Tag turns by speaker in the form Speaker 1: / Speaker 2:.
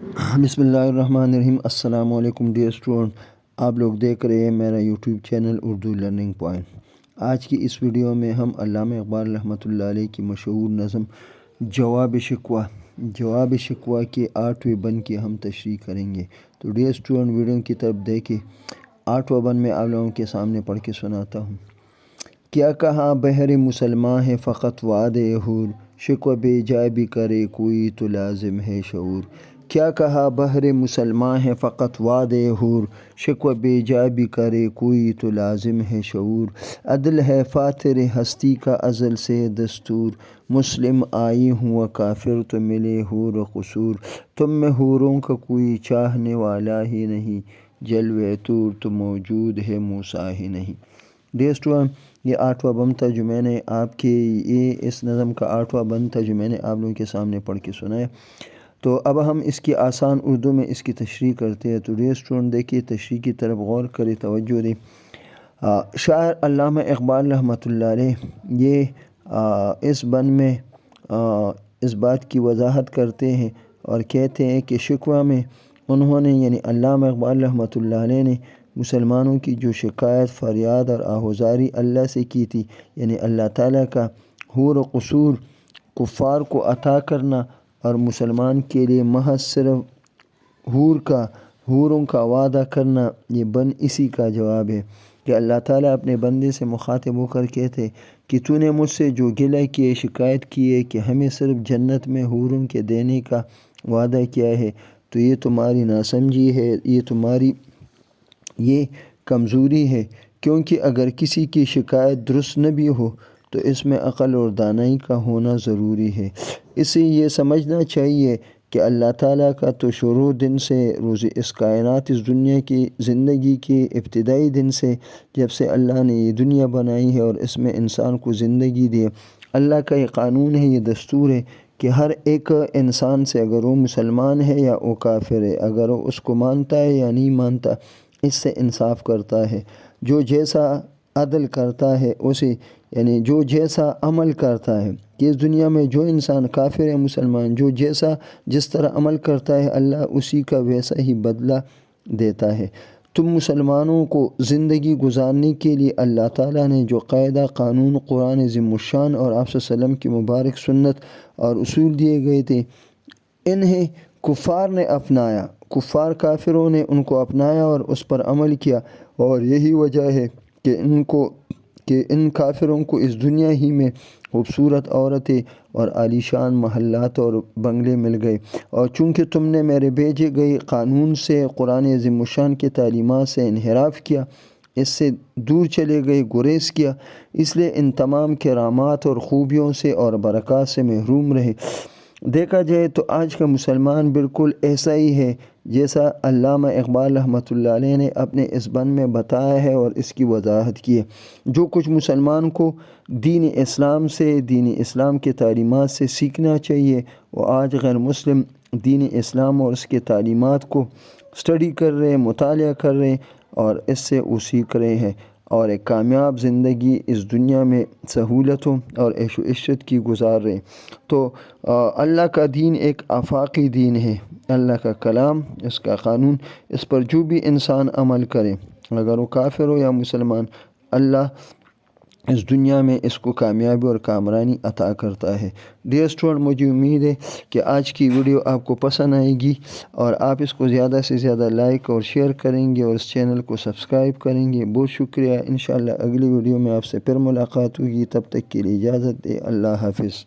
Speaker 1: بسم اللہ الرحمن الرحیم۔ السلام علیکم ڈیئر اسٹوڈنٹ، آپ لوگ دیکھ رہے ہیں میرا YouTube channel Urdu learning point. آج کی اس ویڈیو میں ہم علامہ اقبال رحمۃ اللہ علیہ کی مشہور نظم جواب شکوہ کے 8ویں بند کی ہم تشریح کریں گے۔ تو ڈیئر اسٹوڈنٹ ویڈیو کی طرف دیکھیں۔ 8واں بند میں آپ لوگوں کے سامنے پڑھ کے سناتا ہوں۔ کیا کہا بہر مسلمان ہے فقط وعد حور، شکوہ بے جا بھی کرے کوئی تو لازم ہے شعور۔ کیا کہا بہر مسلمان ہے فقط وعد حور، شکوہ بے جا بھی کرے کوئی تو لازم ہے شعور۔ عدل ہے فاتر ہستی کا ازل سے دستور، مسلم آئی ہوں و کافر تو ملے حور و قصور۔ تم میں حوروں کا کوئی چاہنے والا ہی نہیں، جلوہ طور تو موجود ہے موسیٰ ہی نہیں۔ ڈیئر اسٹوڈنٹ، یہ 8واں بند تھا جو میں نے اس نظم کا 8واں بند تھا جو میں نے آپ لوگوں کے سامنے پڑھ کے سنایا۔ تو اب ہم اس کی آسان اردو میں اس کی تشریح کرتے ہیں۔ تو ڈیئر اسٹوڈنٹ دیکھیے، تشریح کی طرف غور کرے، توجہ دیں۔ شاعر علامہ اقبال رحمۃ اللہ علیہ یہ اس بند میں اس بات کی وضاحت کرتے ہیں اور کہتے ہیں کہ شکوہ میں انہوں نے یعنی علامہ اقبال رحمۃ اللہ علیہ نے مسلمانوں کی جو شکایت، فریاد اور آہوزاری اللہ سے کی تھی، یعنی اللہ تعالیٰ کا حور و قصور کفار کو عطا کرنا اور مسلمان کے لیے محض صرف حوروں کا وعدہ کرنا، یہ بند اسی کا جواب ہے کہ اللہ تعالیٰ اپنے بندے سے مخاطب ہو کر کہتے کہ تو نے مجھ سے جو گلہ کیے، شکایت کی ہے کہ ہمیں صرف جنت میں حوروں کے دینے کا وعدہ کیا ہے، تو یہ تمہاری ناسمجھی ہے، یہ تمہاری یہ کمزوری ہے، کیونکہ اگر کسی کی شکایت درست نہ بھی ہو تو اس میں عقل اور دانائی کا ہونا ضروری ہے۔ اسے یہ سمجھنا چاہیے کہ اللہ تعالیٰ کا تو شروع دن سے، روز اس کائنات اس دنیا کی زندگی کے ابتدائی دن سے، جب سے اللہ نے یہ دنیا بنائی ہے اور اس میں انسان کو زندگی دی، اللہ کا یہ قانون ہے، یہ دستور ہے کہ ہر ایک انسان سے، اگر وہ مسلمان ہے یا وہ کافر ہے، اگر وہ اس کو مانتا ہے یا نہیں مانتا، اس سے انصاف کرتا ہے۔ جو جیسا عدل کرتا ہے اسے، یعنی جو جیسا عمل کرتا ہے کہ اس دنیا میں جو انسان کافر ہے مسلمان، جو جس طرح عمل کرتا ہے اللہ اسی کا ویسا ہی بدلہ دیتا ہے۔ تم مسلمانوں کو زندگی گزارنے کے لیے اللہ تعالیٰ نے جو قاعدہ، قانون، قرآن عظیم الشان اور آپ صلی اللہ علیہ وسلم کی مبارک سنت اور اصول دیے گئے تھے، انہیں کفار نے اپنایا، کافروں نے ان کو اپنایا اور اس پر عمل کیا، اور یہی وجہ ہے کہ ان کافروں کو اس دنیا ہی میں خوبصورت عورتیں اور عالیشان محلات اور بنگلے مل گئے، اور چونکہ تم نے میرے بھیجے گئے قانون سے، قرآن عظیم الشان کے تعلیمات سے انحراف کیا، اس سے دور چلے گئے، گریز کیا، اس لیے ان تمام کرامات اور خوبیوں سے اور برکات سے محروم رہے۔ دیکھا جائے تو آج کا مسلمان بالکل ایسا ہی ہے جیسا علامہ اقبال رحمۃ اللہ علیہ نے اپنے اس بند میں بتایا ہے اور اس کی وضاحت کی ہے۔ جو کچھ مسلمان کو دین اسلام کے تعلیمات سے سیکھنا چاہیے، وہ آج غیر مسلم دین اسلام اور اس کے تعلیمات کو اسٹڈی کر رہے ہیں، مطالعہ کر رہے ہیں اور اس سے وہ سیکھ رہے ہیں، اور ایک کامیاب زندگی اس دنیا میں سہولتوں اور عیش و عشرت کی گزار رہے ہیں۔ تو اللہ کا دین ایک آفاقی دین ہے، اللہ کا کلام، اس کا قانون، اس پر جو بھی انسان عمل کرے، اگر وہ کافر ہو یا مسلمان، اللہ اس دنیا میں اس کو کامیابی اور کامرانی عطا کرتا ہے۔ ڈیئر اسٹوڈنٹ، مجھے امید ہے کہ آج کی ویڈیو آپ کو پسند آئے گی اور آپ اس کو زیادہ سے زیادہ لائک اور شیئر کریں گے اور اس چینل کو سبسکرائب کریں گے۔ بہت شکریہ۔ انشاءاللہ اگلی ویڈیو میں آپ سے پھر ملاقات ہوگی، تب تک کے لیے اجازت دے۔ اللہ حافظ۔